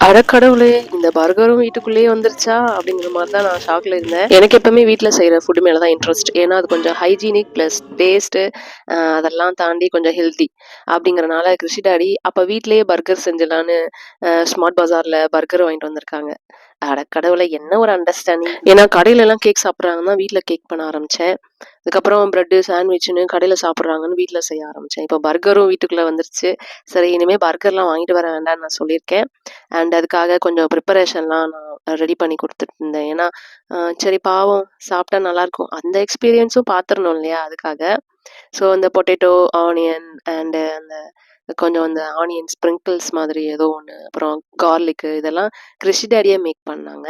அட கடவுளே! இந்த பர்கரும் வீட்டுக்குள்ளேயே வந்துருச்சா? அப்படிங்கிற மாரி தான் நான் ஷாக்ல இருந்தேன். எனக்கு எப்பவுமே வீட்ல செய்ற ஃபுட் மேல தான் இன்ட்ரெஸ்ட். ஏன்னா, அது கொஞ்சம் ஹைஜீனிக் பிளஸ் டேஸ்ட்டு அதெல்லாம் தாண்டி கொஞ்சம் ஹெல்த்தி. அப்படிங்கிறனால கிருஷி டாடி அப்ப வீட்லயே பர்கர் செஞ்சிடலான்னு ஸ்மார்ட் பஜார்ல பர்கர் வாங்கிட்டு வந்திருக்காங்க. அட கடவுளே! என்ன ஒரு அண்டர்ஸ்டாண்டிங். ஏன்னா கடையிலலாம் கேக் சாப்பிடுறாங்கன்னா, வீட்ல கேக் பண்ண ஆரம்பிச்சேன். அதுக்கப்புறம் பிரெட்டு, சாண்ட்விச்சுன்னு கடையில சாப்பிடுறாங்கன்னு வீட்ல செய்ய ஆரம்பிச்சேன். இப்போ பர்கரும் வீட்டுக்குள்ள வந்துருச்சு. சரி இனிமே பர்கர்லாம் வாங்கிட்டு வர வேண்டாம்னு நான் சொல்லியிருக்கேன். அண்ட் அதுக்காக கொஞ்சம் ப்ரிப்பரேஷன்லாம் நான் ரெடி பண்ணி குடுத்துட்டு இருந்தேன். ஏன்னா, சரி பாவம் சாப்பிட்டா நல்லாயிருக்கும். அந்த எக்ஸ்பீரியன்ஸும் பார்த்துரணும் இல்லையா? அதுக்காக. ஸோ அந்த பொட்டேட்டோ, ஆனியன் அண்டு அந்த கொஞ்சம் அந்த ஆனியன் ஸ்ப்ரிங்கிள்ஸ் மாதிரி ஏதோ ஒண்ணு, அப்புறம் கார்லிக்கு இதெல்லாம் கிருஷி டாடியே மேக் பண்ணாங்க.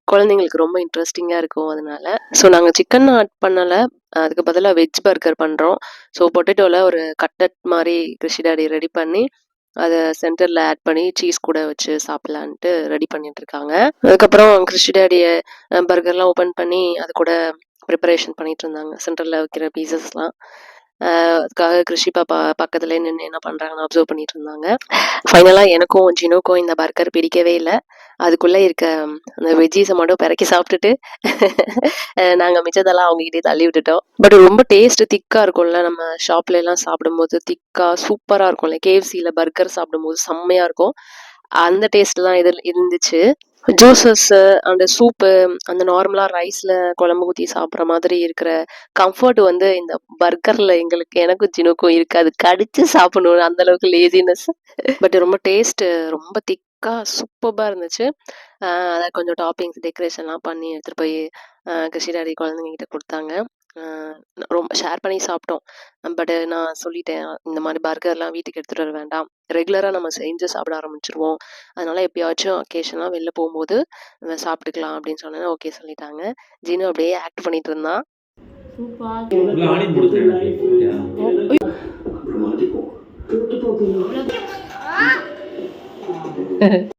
குழந்தைங்களுக்கு ரொம்ப இன்ட்ரெஸ்டிங்கா இருக்கும் அதனால. ஸோ நாங்க சிக்கன் ஆட் பண்ணல. அதுக்கு பதிலா வெஜ் பர்கர் பண்றோம். ஸோ பொட்டேட்டோல ஒரு கட்லட் மாரி கிருஷி டாடி ரெடி பண்ணி, அத சென்டர்ல ஆட் பண்ணி சீஸ் கூட வச்சு சாப்பிடலான்ட்டு ரெடி பண்ணிட்டுருக்காங்க. அதுக்கப்புறம் கிருஷி டாடி பர்கர்லாம் ஓப்பன் பண்ணி, அது கூட ப்ரிப்பரேஷன் பண்ணிட்டுருந்தாங்க. சென்டர்ல வைக்கிற பீஸஸ்லாம். அதுக்காக கிருஷி பாப்பா பக்கத்துலயே நின்னு என்ன பண்றாங்கன்னு அப்சர்வ் பண்ணிட்டு இருந்தாங்க. ஃபைனலா எனக்கும் ஜினுக்கும் இந்த பர்கர் பிடிக்கவே இல்ல. அதுக்குள்ள இருக்க அந்த வெஜ்ஜீஸ மட்டும் பெரக்கி சாப்பிட்டுட்டு நாங்க மிச்சதெல்லாம் அவங்ககிட்டயே தள்ளி விட்டுட்டோம். பட் ரொம்ப டேஸ்ட் திக்கா இருக்கும்ல. நம்ம ஷாப்லலாம் சாப்பிடும்போது திக்கா சூப்பரா இருக்கும்ல. KFCல பர்கர் சாப்பிடும்போது செம்மையா இருக்கும். அந்த டேஸ்ட் தான் இதுல இருந்துச்சு. ஜூஸஸ் அந்த சூப்பு அந்த நார்மலா ரைஸ்ல குழம்பு ஊத்தி சாப்பிடுற மாதிரி இருக்கிற கம்ஃபர்ட் வந்து இந்த பர்கர்ல எனக்கும் ஜினுக்கும் இருக்காது. கடிச்சு சாப்பிடணும் அந்த அளவுக்கு லேசினஸ். பட் ரொம்ப டேஸ்ட் ரொம்ப திக்கா சூப்பர்பா இருந்துச்சு. அத கொஞ்சம் டாப்பிங்ஸ் டெக்கரேஷன்லாம் பண்ணி எடுத்துட்டு போய் கிருஷி டாடி குழந்தைங்ககிட்ட குடுத்தாங்க. அ ரொம்ப ஷேர் பண்ணி சாப்பிட்டோம். பட் நான் சொல்லிட்டேன், இந்த மாரி பர்கர்லாம் வீட்டுக்கு எடுத்துட்டு வர வேண்டாம். ரெகுலரா நம்ம செஞ்சு சாப்பிட ஆரம்பிச்சுருவோம். அதனால எப்பயாச்சும் அக்கேஷனா வெளில போம்போது சாப்பிட்டுக்கலாம் அப்படின்னு சொன்னேன். ஓகே சொல்லிட்டாங்க. ஜீனு அப்படியே ஆக்ட் பண்ணிட்டு இருந்தான். உள்ள ஆணியன் போட்டுக்கிறேன் எனக்கு. சரியா? ஐயோ!